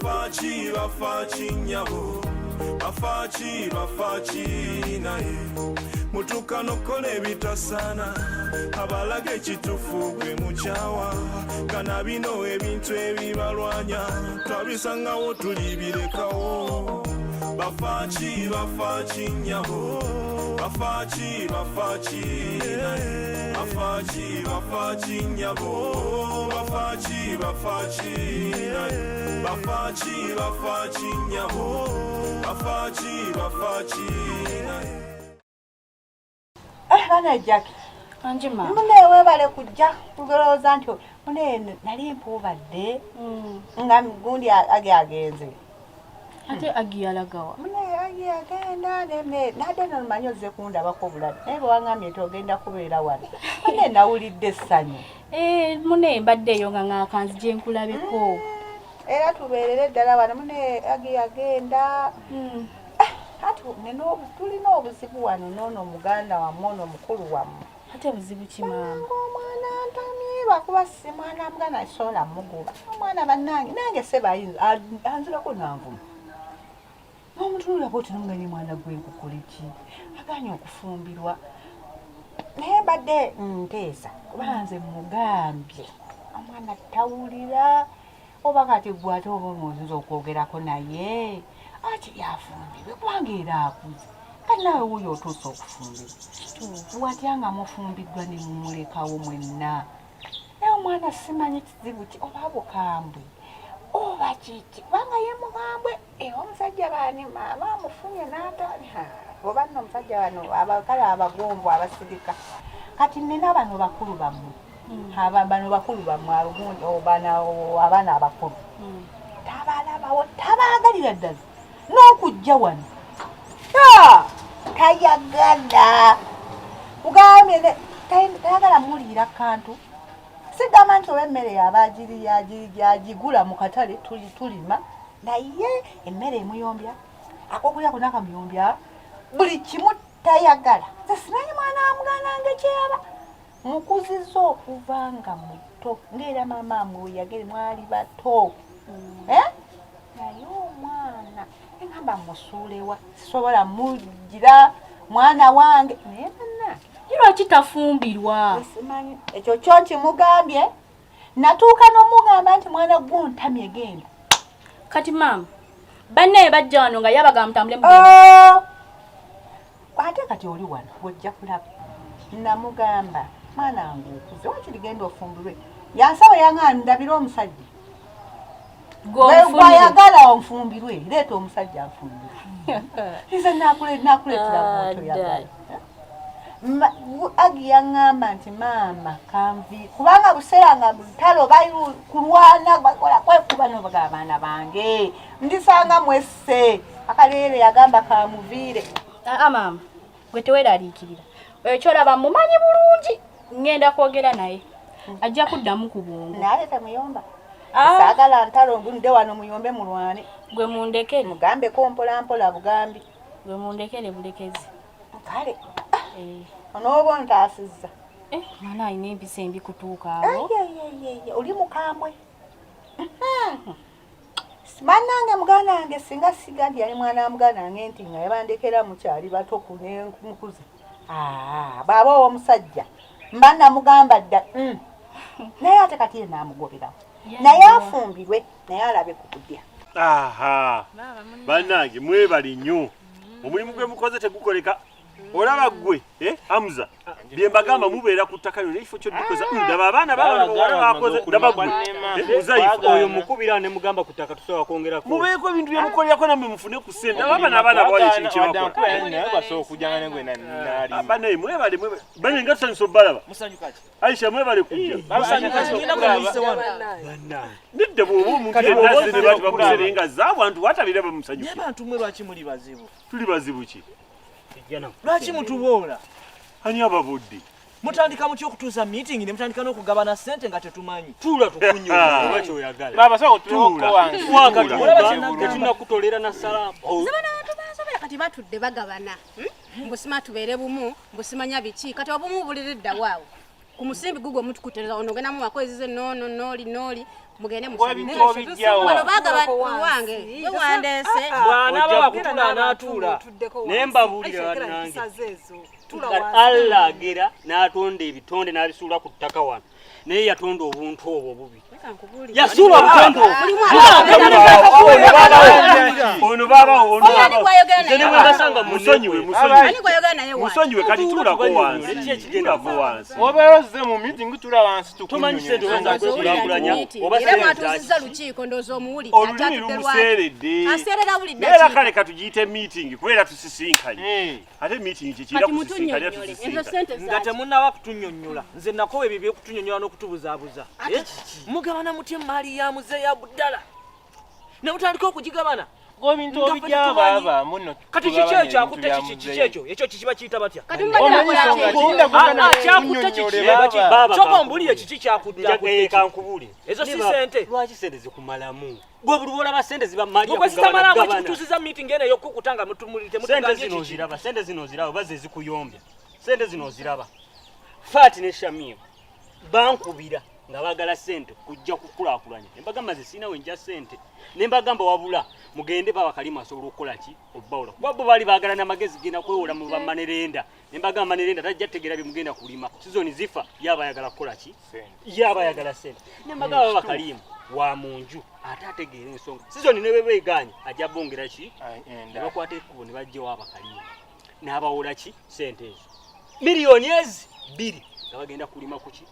bafaaki nyabo bafaaki naye mutuka nokola ebitasaana abalaga ekitufu gwe mukyawa kana bino ebintu ebibalwanya twabisangawo tulibirekawo bafaaki nyabo bafaaki naye bafaaki nyabo bafaaki naye bafaaki nyabo bafaaki naye. Bana Jack. Anjima. Mune webale kujja kugeroza nti mune nali mpubadde. Nga gundi agenze. Ate agiyalagawa. Mune agenda nade no manyoze kunda bakobula. Ebo wangamye togenda kubeera wali. Mune nawulidde sanyu. Mune mbadde yo nga kanzije nkulabeko. Era tubeerere ddala wano mune agenda. Hatu neno tulina obuzibu wano nono muganda wa mono mukulu wamu. Ate buzibu ki mama? Mwana ntamye bakuba si mwana mugana sola muguba. Mwana nange sebayinza anzirako nanvuma. Omuntu ulaboti nomugani mwana gwe nkukoleki. Aganya okufumbirwa. Naye badde nteesa kubanze mugambye. Omwana tawulira oba kati gwate oba omuzinza okwogerako naye. Ati yafumbirwe kubanga era akuze. Kati nawe wuyo otuusa okufumbirwa. Watyanga mufumbiddwa ne mumulekawo mwenna. Naye omwana simanyi kizibu ki oba bukambwe. Oba kiki kubanga ye mugambwe omusajja baani maama amufunye n'ataani. Oba nno omusajja bano abakala abagomvu abasirika. Kati nina bano bakulu bammwe. Bano bakulu bammwe abaana abakulu. Tabalabawo tabaagalira ddala. N'okujja wano tayagala ugambye tayagala muliira kantu sigamba nti oba emmere yagigula mu katale tulima naye emmere emuyombya akokulya kona akamuyombya buli kimu tayagala nze simanyi mwana wa muganda wange kyeyaba mukuziza okuva nga muto ng'era maama amwe yagere mwali bato naye omwana engamba musuulewa sisobola mugira mwana wange naye banna lwaki tafumbirwa? Simanyi ekyo kyo nkimugambye natuuka n'omugamba nti mwana gw'ontamye genda. Kati mama banne bajja wano nga yabaga mutambule ate kati oli wano wojja kulaba namugamba mwana wange okuze wakiri genda ofumbirwe yansaba yaŋŋandabira omusajja gwayagala onfumbirwe leeta omusajja nfumbirwe nze nakuleetera bwotoyagala agi yaŋŋamba nti maama kanvi kubanga buseera nga lutalo bali kulwana bakola kwekuba nobaga abaana bange ndisanga mwesse akaleere yagamba kamuviire mama gwe teweeraliikirira oyo kyolaba mumanyi bulungi ngenda kwogera naye ajja kuddamu ku bwongo naye temuyomba saagala ntalo nde wano muyombe mulwane gwe mundekere mugambeko mpolampola bugambi gwe mundekere bulekezi kale onooba ontaasizza mwana alina empisa embi kutuukaawo oli mukambwe bannange muganda wange singa siga nti yali mwana wa muganda wange nti nga yabandekera mukyali bato kunemukuze baaba ow'omusajja mba namugamba dda naye ate kati ye naamugoberawo naye afumbirwe naye alabe ku kudya. Bannange mwebali nnyo omulimu gwe mukoze tegukoleka olaba gwe Hamza bye mbagamba mubeera ku ttaka lyo ifo kyo dukoza ndaba abaana bakoze ndaba gwe uzaifu oyo mukubira ne mugamba ku ttaka tusobola kwongerako mubeeko ebintu bye mukolerako namwe mufune ku ssente abaana bawali ekintu kye bakola abanaye mwebale bane nga tusanyusa obbalaba Aisha mwebale kujja nidde bw'oba omuntu yennaze ne bati bamuserenga z'abantu watabireba musanyufu naye bantu mwe lwaki muli bazibu tuli bazibu ki lwaki mutuboola ani ababudde mutandika mutya okutuuza meeting ne mutandika n'okugabana ssente nga tetumanyi tuula tukunyola oba kyoyagala baba sawa tutuuka tetunnakutolera na salaamu bansobera kati batudde bagabana mbusima tubeere bumu mbusimanya biki kati obumu buliridda waawo ku musimbi gugwo mutukutereza ono gena mu makozize noli mugende wano bagaba wange wandese bwana baba kutula anatula nembabulira nange Allah agera n'atonda ebitonde n'abisuula ku ttaka wano naye yatonda obuntu obwo bubi yasuula obutonde ono babawo musonyiwe kati tuulako wansi ki ekigendako wansi obeera ozze mu meeting tula wansi tomanyi sente wenza kwekulaakulanya oba era mwatuuziza lukiiko ndoozi omuwuli olulimi lumuseeredde aseerera bulidde era kale katugiyite meeting kubera tusisinkanye ate meeting kyekiira kusisinkanya tusisinkanye nga temunnawa kutunnyonnyola nze nakowa ebyo byekutunnyonnyola n'okutubuzaabuza mugabana mutya emaali ya muze ya buddala ne mutandika okugigabana ebintu obijabaaba muno kati kiki ekyakutte kiki ekyo ekyo kikiba kiyita batya kyakutte kyokka mbulire kiki kyakutte kankubuli ezo si sente lwaki sente zikumalamu gwe buli lwolaba sente ziba mali gwe zitamalamu ekikutuusiza meeting eno ey'okukutanga sente zino ziraba oba ze zikuyombya sente zino ziraba Fati ne Jamiru bankubira nga bagala sente kujja kukulaakulanya embagamba zisinawo enja sente nembagamba wabula mugende baba kalimu asobola okukola ki obbawula kuba bo bali baagala n'amagezi genda kwewola mu bamanerenda nembagamba manerenda tajja tegeera bye mugenda kulima sizoni zifa yaba ayagala kukola ki yaba ayagala sente nembagamba baba kalimu wa munju ate ategeera ensonga sizoni ne bebeeganye ajja bongera ki ne bakwata ekkubo ne bajjawo abakalimu n'abawola ki sente ezo miliyoni ezi 2 nga bagenda kulima kuki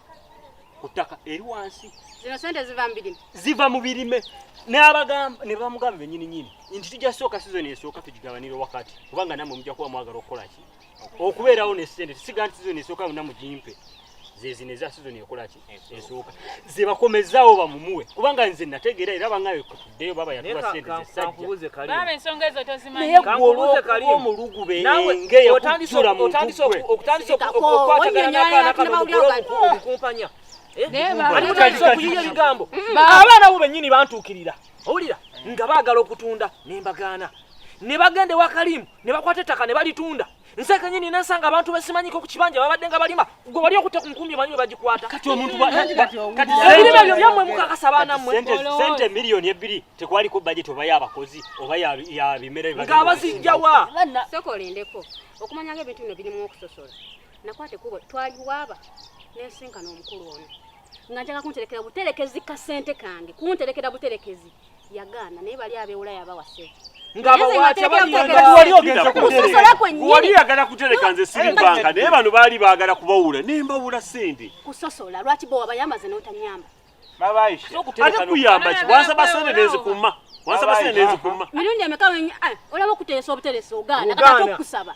kutaka eri wansi zino sente ziva mu birime n'abagamba ne bamugamba bennyini nti tujja sooka sizoni esooka tugigabanira wakati kubanga namwe mujja kuba mwagala okukola ki okubeerawo ne sente tisiga nti sizoni esooka namwe gimpe zezine za sizoni ekola ki esooka ze bakomezaawo bamumuwe kubanga nze nategeera era bangayo kutuddeyo baba yatuwa sente zesajja baba ensonga ezo tozimanyi omulugube ngeyakujjula mu okutandisa okukwatagana n'akaana kano okukumpanya ebigambo abaana bo bennyini bantuukirira owulira nga baagala okutunda nembagaana ne bagende wa Kalimu ne bakwata ettaka ne balitunda nseka nyini nansanga abantu besimanyiko ku kibanja babadde nga balima gwe wali okutte ku nkumbi manyi bagikwata kati omuntu kati ebirime byo byammwe mukakasa baana mmwe sente miliyoni 2 tekwaliko budget oba y'abakozi oba ya bimere ng'abazijjawa sokolindeko okumanya ng'ebintu bino birimu okusosola nakwate kubo twaliwaaba nensinkana omukulu ono nga njagala kunterekera buterekezi ka sente kange kunterekera buterekezi yagaana naye bali abeewula yabawase wali yagala kutereka nze siri banka naye bano baali baagala kubawula nembawula sente kusosola lwaki bo wabayamaze n'otanyamba baba Aisha ate kuyamba ki wansaba sente nenzikuma wansaba sente nenzikuma mirundi emeka olaba okuteresa obuteresa ogaana kati okusaba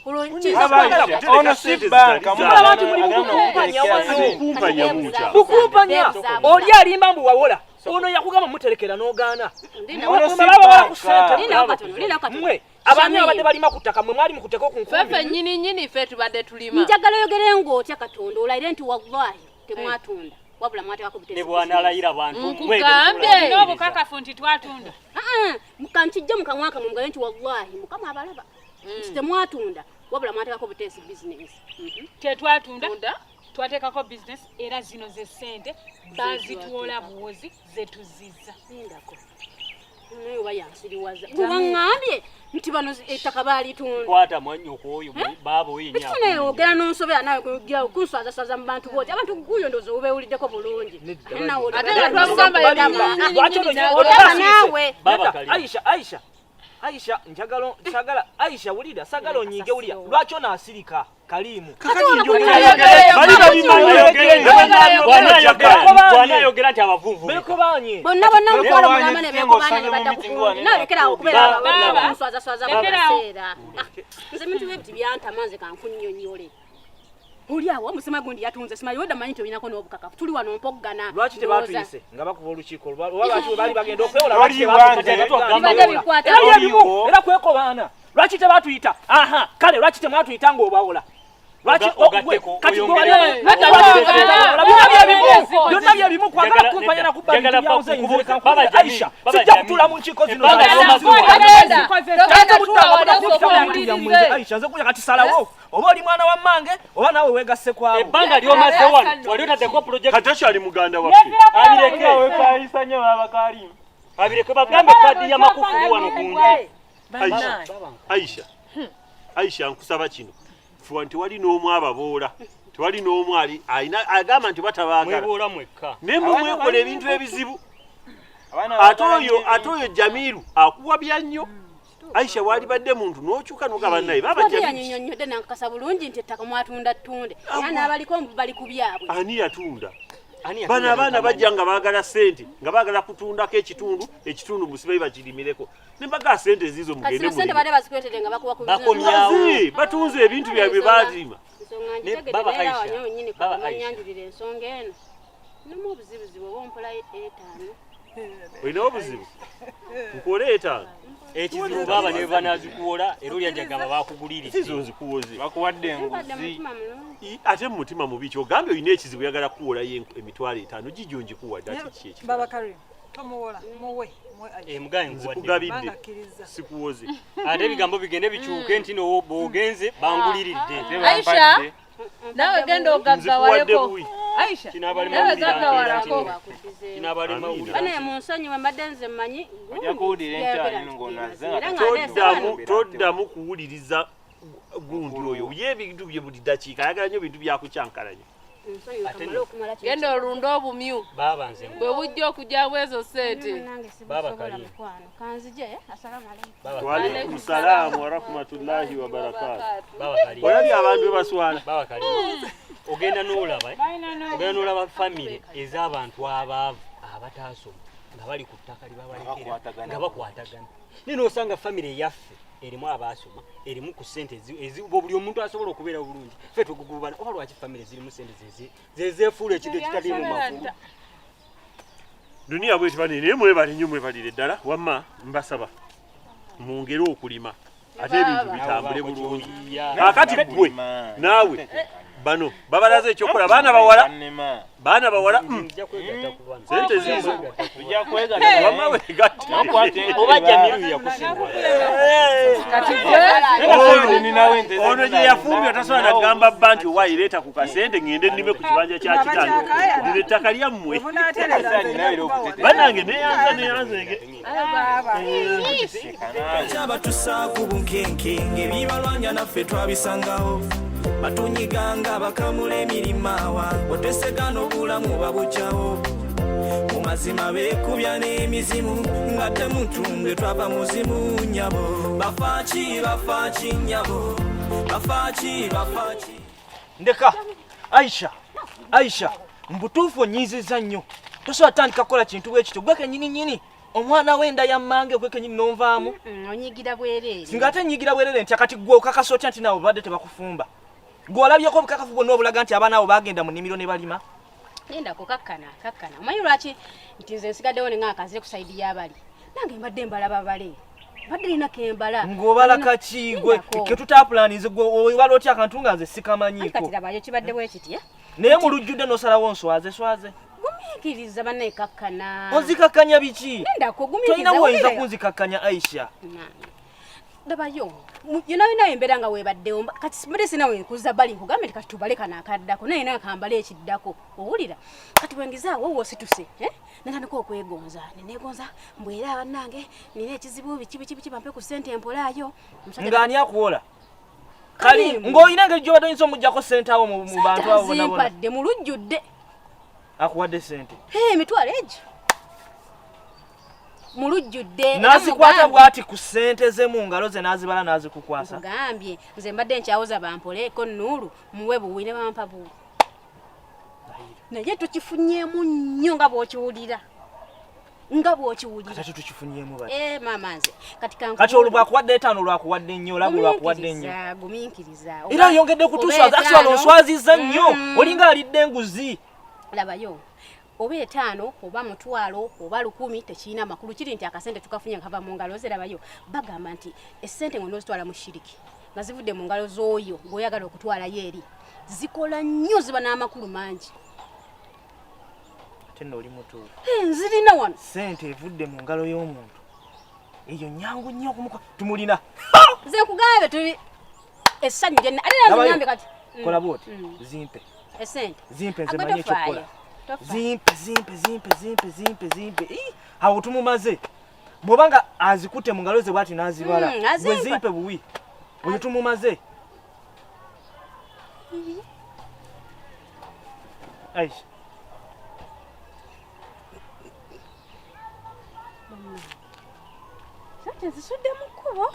ono si banka bukumpanya oli alimba mbu wawola ono yakugamba muterekera n'ogaana mwe abaana abadde balima ku ttaka mwe mwali mukuteko ku nkumbi fefe nyini ffe tubadde tulima njagala oyogere ng'otya Katonda olayire nti wallahi temwatunda wabula mwateekako buterekezi ne bw'anaalayira abantu nkugambye n'obukakafu nti twatunda mukankijja mukamwa kamwe mugabe nti wallahi mukama abalaba nti temwatunda wabula mwateekako buteesi bizinesi tetwatunda twateekako bizinesi era zino ze ssente bazituwola buwozi zetuzizza ndako naye oba yansiriwaza bwewaŋŋambye nti bano ettaka baalitunda kwata mwannyoko oyo baaba oyo ekitunaye ogera n'onsobera nawe kunswazasaza mu bantu booti abantu guyo ndowooza obeewuliddeko bulungi Aisha njagala Aisha wulira sagala onyiige wulira lwaki onaasirika Kalimu wanayogera nti abavunvu bekobanye bonna mukola mulama ne bekobanye baddakukundi nalekerawo okubeera kunswazasaza mukaseera nze bintu bye biti byantamanze kankunnyonnyole oli awo omusema gundi yatunze simanyi wedda manyi nti olinako n'obukakafu tuli wano mpoggana lwaki tebatuyise nga bakuba olukiiko oba lwaki bali bagenda okwewola era kwekobaana lwaki tebatuyita kale lwaki temwatuyita ng'obawola lwaki Ogatteko, kati oyongere. byonna byebimu kwagala kumpanya nakubba Aisha sijja kutula mu nkiiko zino Aisha nze kuja kati salawo oba oli mwana wa mmange oba nawe weegasse kwabo ebbanga lyomaze wano wali otaddeko project kati akyali muganda waffe abireke bagambe kadi ya makufulu wano kunje Aisha nkusaba kino fuwa nti wali n'omu ababoola tewali n'omu ali agamba nti batabaagala mweboola mwekka naye mwekola ebintu ebizibu ate oyo Jamiru akuwabya nnyo Aisha wali badde muntu n'okyuka n'ogaba naye baba Jamiru yannyonnyodde nankakasa bulungi nti ettaka mwatunda ttunde era n'abaliko bali ku byabwe ani yatunda bano abaana bajja nga baagala ssente nga baagala kutundako ekitundu musibe bakirimireko ne mbaga ssente zizo mugende sente bade bazikwetere nga bakuba ku bakomyawo batunze ebintu byabwe baalima Baba Aisha nyanjulira ensonga eno nomu obuzibuzibu oba ompola 5 olinawo obuzibu nkole 5 ekizibu baba ne banazikuwola era oli ajagamba bakuguliridde zizo nzikuwoze bakuwadde enguzi ate mu mutima mubi kyogambye olina ekizibu yagala kuwolayo emitwalo 5 gijjo ngikuwadde ati ki Baba Karim tomuwola muwe mugaye nzikugabidde sikuwoze ate ebigambo bigende bikyuke nti no boogenze banguliridde Aisha nawe genda ogaggawaleko Aisha nawe gaggawalako bane mu nsonyi mbadde nze mmanyi toddamu kuwuliriza gundi oyo ye ebintu bye buli ddakiika ayagala nnyo bintu byakukyankalanya genda olunda obumyu baba nze bwe bujja okujjamu ezo ssente baba Karim kanzije assalamu alaykum wa alaykum salaam wa rahmatullahi wa barakatuh baba Karim olabye abantu bebaswala baba Karim ogenda n'olaba famire ez'abantu abaavu abataasoma nga bali ku ttaka libabalekera nga bakwatagana naye n'osanga famire eyaffe erimu abaasoma erimu ku ssente buli omuntu asobola okubeera bulungi ffe tugugubana oba lwaki famire zirimu ssente zezeefuula ekintu ekitaliimu makulu duniya bweti bane naye mwebale nnyo mwebalire ddala wamma mbasaba mwongere okulima ate ebintu bitambule bulungi kakati gwe naawe bano babalaze ekyokola baana bawala sente zizo wamma wegatte oba Jamiru yakusinga ono gye yafumbye tasobola nagamba bba nti owayireeta ku kasente ngende nnime ku kibanja kya kitange lino ettaka lyammwe bannange neyanzege kyabatusaku bunkenkenge ebibalwanya naffe twabisangawo batunyiganga bakamula emirimawa otesegana obulamu babukyawo mu mazima beekubya n'emizimu nga temutunge twava muzimu nyabo bafaaki nyabo bafaaki ndeka Aisha mbutuufu onyiizizza nnyo tosobola tandika kukola kintu bwe kityo gwe kenyininyini omwana w'enda ya mmange gwe kenyini n'onvaamu onyigira bwereere singa ate nyigira bwereere nti akati gwe okakasa otya nti nawe babadde tebakufumba gwe olabyeko obukakafu bwonna obulaga nti abaana abo bagenda mu nnimiro ne balima nenda kukakkana omanyi lwaki nti nze nsigaddewo ne ngaakazire ku sayidi y'abali nange mbadde mbala babale mbadde lina kembala ng'obala kaki gwe ketutapulanize gwe obala otya akantu nga nze sikamanyiko kati labayo kibadde bwe kiti naye mu lujjudde n'osalawo nswaze gumiikiriza banne kakkana onzikakkanya biki nenda kugumiikiriza tolina woyinza kunzikakkanya Aisha dabayo yona embeera nga webaddewo kati simere sinawe nkuza bali nkugambe kati tubale kana akaddako naye nakambala ekiddako owulira kati bwengizaawo wosituse natandika okwegonza nenegonza mbwera abannange nina ekizibu biki bampe ku ssente empolaayo ng'ani akuwola kali ng'olina engeri gy'obadde oyinza omuggyako ssente awo mu bantu abo zimpadde mu lujjudde akuwadde ssente emitwalo egyo mu lujjudde n'azikwata bw'ati ku ssente ze mu ngalo ze n'azibala n'azikukwasa gambye nze mbadde nkyawoza bampoleko Nuuru muwe buwi ne bampa buwi naye tukifunyeemu nnyo nga bw'okiwulira kati tukifunyeemu bati maama nze kati olwo bwakuwadde 5 olwakuwadde nnyo olabwe lwakuwadde nnyo gumiikiriza era yongedde kutuswaza ati wano onswazizza nnyo olinga alidde enguzi labayo oba 5 oba 1,000 oba 1000 tekiina makulu kiri nti akasente tukafunye kava mu ngalo ze labayo bagamba nti essente ngo nozitwala mu shiriki nga zivudde mu ngalo z'oyo ng'oyagala okutwalayo eri zikola nnyo ziba n'amakulu mangi. ate nno oli mutuufu. Nzirina wano sente evudde mu ngalo y'omuntu eyo nyangu nnyo okumuka tumulina. nze nkugambe tuli essanyu lyenna ate nazigambe kati kola bwoti zimpe esente zimpe nze manyi ekyokukola. Zimpe. Awo tumumaze. Bw'obanga azikutte mu ngalo ze bw'ati n'azibala. Gwe zimpe buwi. Oyo tumumaze. Aisha. Sente zisudde mu kkubo.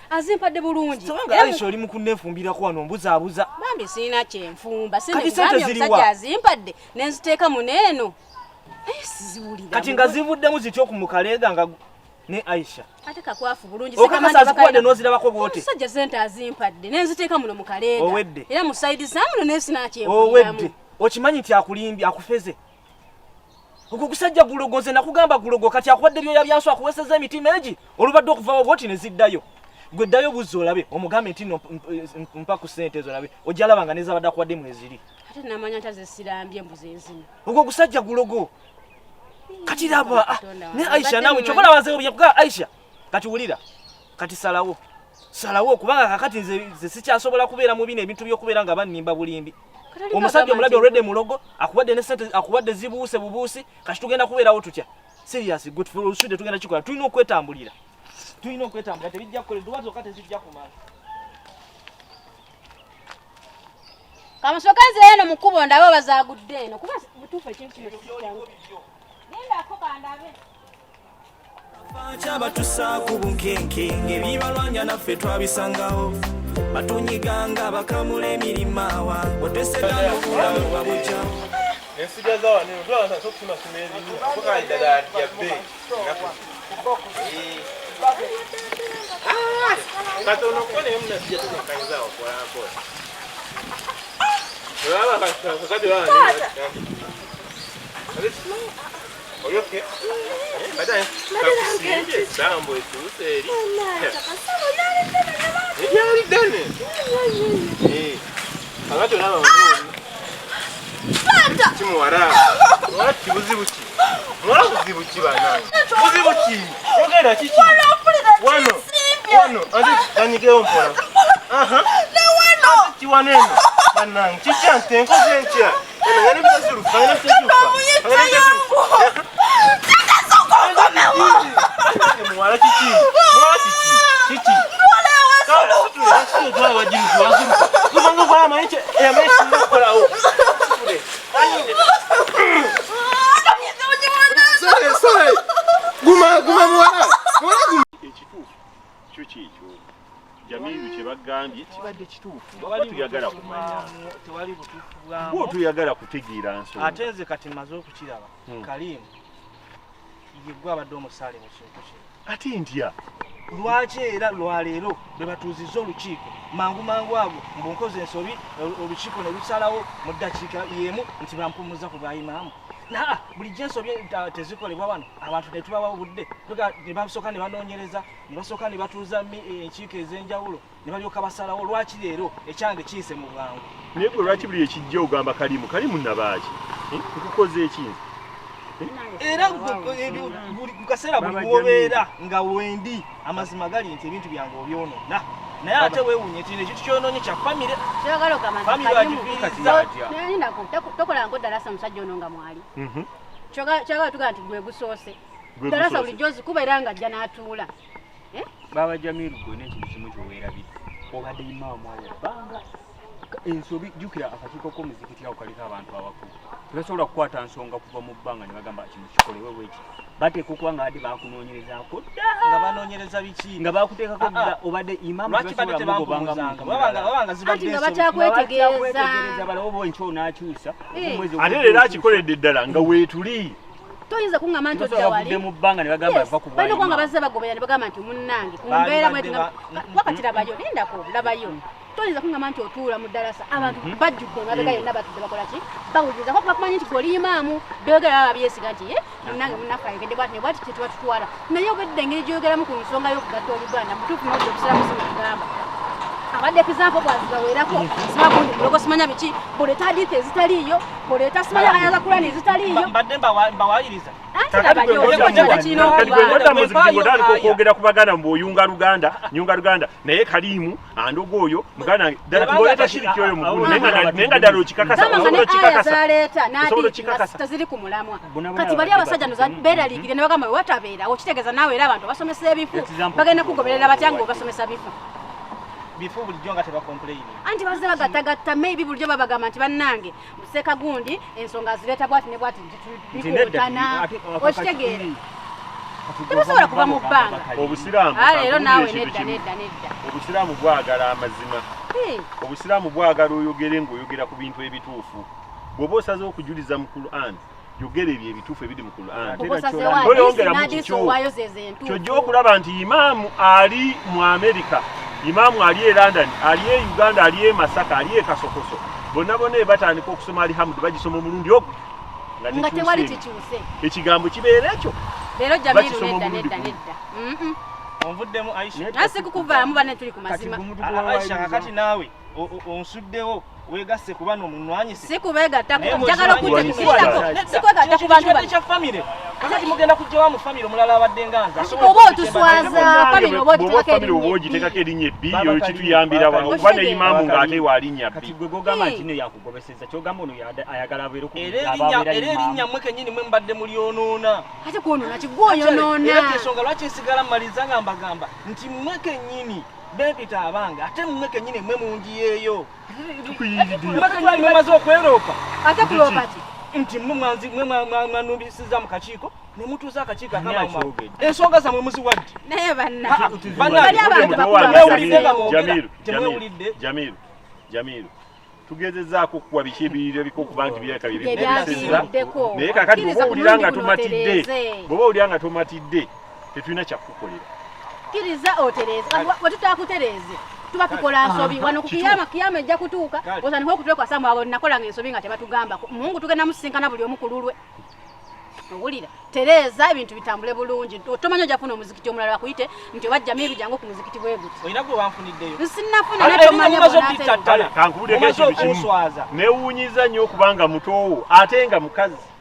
Azimpadde bulungi. Songa Aisha oli mukunneefumbirako wano mbuzaabuza. Bambi sirina kyenfumba. Kati sente ziriwa? Omusajja azimpadde ne nziteeka mu neeno. Siziwulira. Kati nga zivuddemu zityo ku mukaleega nga ne Aisha. Ate kakwafu bulungi Okakasa azikuwadde n'ozirabako bw'oti. Omusajja sente azimpadde ne nziteeka muno mu kaleega. Owedde. Era mu sayidi zaamuno ne sina kyenfumbamu. Owedde. Okimanyi nti akulimbye akufeze. Ogwo gusajja gulogo nze nakugamba gulogo kati akuwadde byoya byanso akuweseza emitima egi olubadde okuva bw'oti ne ziddayo. Gwe ddayo buzzo olabe omugambe nti no mpa ku sente ezo olabe ojalaba nga nezabadde akuwadde mweziri. Ate namanya ntaze sirambye embuzi ezino. Ogwo gusajja gulogo. Kati laba ne Aisha nawe chokola waze obyakuga Aisha. Kati wulira. Kati salawo. Salawo kubanga kakati nze sikyasobola kubeera mu bino ebintu by'okubeera nga bannimba bulimbi. Omusajja omulabe olwedde mulogo akuwadde ne sente akuwadde zibuuse bubuusi kati tugenda kubeerawo tutya. Serious good for usudde tugenda kikola tulina okwetambulira. Tulina okwetambulira tebijja kukola duwazo kati zijja kumala. Kamusokaze eno mu kkubo ndabe bazaagudde eno kuba butuufu ekintu kino kyangu. Nendako kandabe. Bacha batusa ku bunkenkenge bibalwanya naffe twabisangawo. Batunyiganga bakamula emirimawa otesegano obulamu bwabujjawo. Ensigaza wano ntwala sokufuna kumezi kukaida da ya be. Katono kone mna sija tukaanza kwa hapo. Wala kakadi wala. Oyoke. Baadaye. Kakusiye sambo etuseri. Yali dane. Agato na mama. Santa. Kimwara. Wala kibuzibuki. Mwala kuzibuki bana. Kuzibuki. Ogera kiki. Wano. Andi kanigeo mpora. Aha. Na wano. Kiwaneno. Bana kichante nkozentia. Ngani mtazuru. Ngani mtazuru. Mwala kiki. Kiki. Mwala wajibu wazuru. Kubanga kwa maisha ya maisha ndakora. Sorry. Guma mwala. Ekituufu kyo kikyo. Jamiru kye bagambye kibadde kituufu. Tuyagala kumanya. Tewali butuufu bwamu. Bo tuyagala kutegeera nsonga. Ate nze kati maze okukiraba. Kalimu. Yegwe abadde omusaale mu kintu kino. Ate ntya. Lwaki era lwaleero bwe batuuzizza olukiiko mangu ago mbunkoze ensobi olukiiko ne lusalawo mu ddakiika y'emu nti bampumuza ku bayimaamu. Naa bulijjo ensobi tezikolebwa wano abantu ne tubawa obudde ne basooka ne banoonyereza ne basooka ne batuuza enkiiko ez'enjawulo ne balyoka basalawo. Lwaki leero ekyange kiyise mu bwangu? Naye gwe lwaki buli ekijja ogamba kalimu nabaaki nkukoze ekinzi era ku kaseera buli wobeera nga wendi amazima gali nti ebintu byange obyonoona naye ate weewunye nti ekintu kyonoonye kya famire kyagala ogamanya tokola ngo Darasa musajja ono nga mwali kyagala tugaa nti gwe gusoose Darasa bulijjo zikuba era nga ajja n'atuula. Baba Jamiru gwe n'ekintu kimu kyoweerabidde obadde imaamu banga ensobi jjukira akakiiko k'omuzikiti awo kaliko abantu abakulu tebasobola kukwata nsonga kuva mu bbanga ne bagamba kino kikolewe bweki bateeka okuba nga badde bakunoonyerezaako dda nga banoonyereza biki nga bakuteekako dda obadde imaamu nga bakyakwetegereza balawo bo enkyo n'akyusa ate leero akikoledde ddala nga weetuli toyinza kuŋŋamba nti odda wali mu bbanga ne bagamba bava ku balina okuba nga bazze bagobera ne bagamba nti munnange kumbeera wakati labayo lindako labayo toyinza kuŋŋamba nti otuula mu Darasa abantu bajjudde emabega yonna batudde bakola ki bawuliriza kuba bakumanyi nti gw'oli imaamu byogera baba byesiga nti munnange munnaffe ayogedde bwati ne bwati kye tuba tutwala naye obedde engeri gy'oyogeramu ku nsonga y'okugatta Oluganda mutuufu n'odda obusiramusi mu kugamba abadde kizampo bwazibawerako simagundi muloko simanya biki boleta hadith ezitaliyo boleta simanya ayaza kulani ezitaliyo mbadde mbawayiriza kwogera kubagana mbu oyunga Luganda naye Kalimu andogo oyo mugana ddala tuboleta shiriki oyo mukulu nenga ddala okikakasa teziri ku mulamwa kati bali abasajja noza beeralikire ne bagamba watabeera okitegeeza naawe era abantu basomesa ebifu bagenda kugoberera batya nga obasomesa bifu bulijjo nga tebakomplaini anti bazze bagattagatta maybe bulijjo babagamba nti bannange museka gundi ensonga zireeta bwati ne bwati bikuutana okitegeera tebasobola kuba mu bbanga obusiraamu leero naawe nedda obusiraamu bwagala amazima obusiraamu bwagala oyogere ng'oyogera ku bintu ebituufu bw'oba osaze okujuliza mu Qur'an yogera ebyo ebituufu ebiri mu Qur'an toyongera mu kikyo kyojja okulaba nti imaamu ali mu Amerika, imaamu ali e London, ali e Uganda, ali e Masaka, ali e Kasokoso, bonna batandika okusoma alihamdu bagisoma omulundi ogwo nga tewali kikyuse ekigambo kibeera ekyo leero Jamiru nedda onvuddemu Aisha nasikukuvaamu bane tuli ku mazima Aisha kakati naawe onsuddewo wegasse kuba n'omunwanyise sikubeegattako njagala okujjakikwegatta ku bantu kya famire kakati mugenda kujjawa mu famire omulala abadde nganza oba otuswaza famire oba ogiteekako erinnya ebbi oyo kituyambira oba ne imaamu ng'ate walinnya bbi kati gwe gogamba nti no yakugobeseza kyogamba ono ayagala abeere ku era erinnya mmwe kennyini mwe mbadde mulyonoona ate kwonoona kigwoyonoona era ensonga lwaki nsigala mmaliza nga mbagamba nti mmwe kennyini bempita abanga ate mmwe kennyini mmwe mungiyeeyo maze okweroopa ate kuloopa ki nti mmwe mwanumbisiza mu kakiiko ne mutuuza akakiiko akamama ensonga zammwe muziwadde naye Jamiru tugezezaako okuwa biki ebiriro ebikokuba nti bireka byebikozeseza naye kakati bw'oba owulira nga tomatidde tetulina kyakukolera kiriza otereze wetutakutereze tuba tukola nsobi wano ku kiyama ejja kutuuka otandika okutuuka samu abo nakolanga ensobi nga tebatugamba Mungu tugenda musinkana buli omu ku lulwe owulira tereza ebintu bitambule bulungi otomanya ojafuna omuzikiti omulala bakuyite nti oba Jamiru jangu ku muzikiti bwe guti olina gwe wanfuniddeyo nsinnafuna natomanya kankubulira ekintu kimu neewuunyiza nnyo okubanga mutoowo ate nga mukazi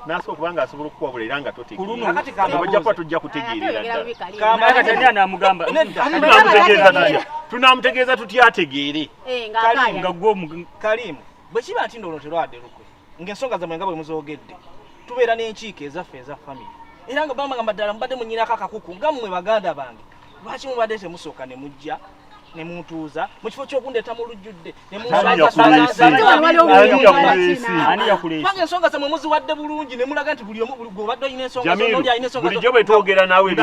naso kubanga asobola okukwabula era nga totegeera tujja kutegeerera tunamutegeeza tutya ategeere Kalimu bwe kiba nti ndono terwadde lukwe ng'ensonga zammwe nga bwe muzoogedde tubeera n'enkiiko ezaffe eza famire era nga bamagamba ddala mubadde munyinako akakuku nga mmwe baganda bange lwaki mubadde temusooka ne mujja ne muntuuza mu kifo ky'okundeeta mu lujjudde ne munsaanga ensonga zammwe muziwadde bulungi ne mulaga nti buli omu gw'obadde olina ensonga bulijjo bwe twogera naawe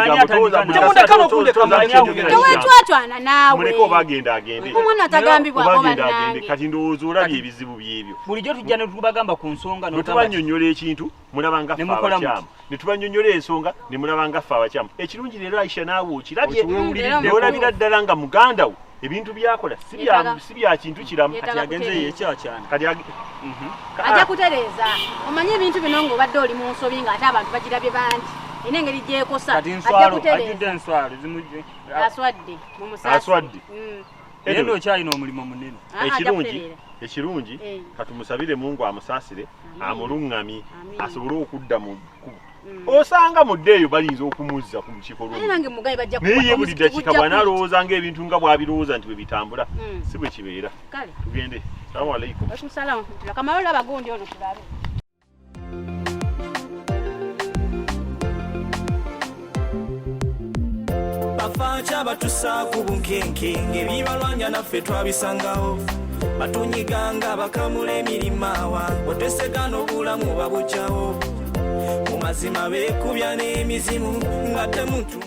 tewetwatwana naawe muleke oba agende omwana atagambibwako bannange kati ndowooza olabye ebizibu byebyo bulijjo tujja ne tubagamba ku nsonga bwe tubanyonnyola ekintu mulaba nga ffe abakyamu ne tubanyonnyola ensonga ne mulaba nga ffe abakyamu ekirungi leero Aisha naawe okirabye neolabira ddala nga muganda wo ebintu byakola si bya kintu kiramu kati agenzeeyo ekyakyana ajja kutereeza omanye ebintu bino ng'obadde oli mu nsobi ng'ate abantu bagirabye bangi ina engeri gyekosa ajja kutereeza aswadde mu musaasi eno okyalina omulimu munene ekirungi katumusabire Mungu amusaasire amuluŋŋamye asobole okudda mu kkubo osanga mudde eyo balinza okumuzza ku kikolwa naye ye buli ddakiika bw'anaalowooza ng'ebintu nga bw'abirowooza nti bwe bitambula si bwe kibeera tugende salamu alaikum kamalo abagundi ono tulabe bafaaki batussa ku bunkenke ng'ebibalwanya naffe twabisangawo batunyiganga bakamula emirima otesegana obulamu babukyawo mu mazima beekubya n'emizimu nga temutu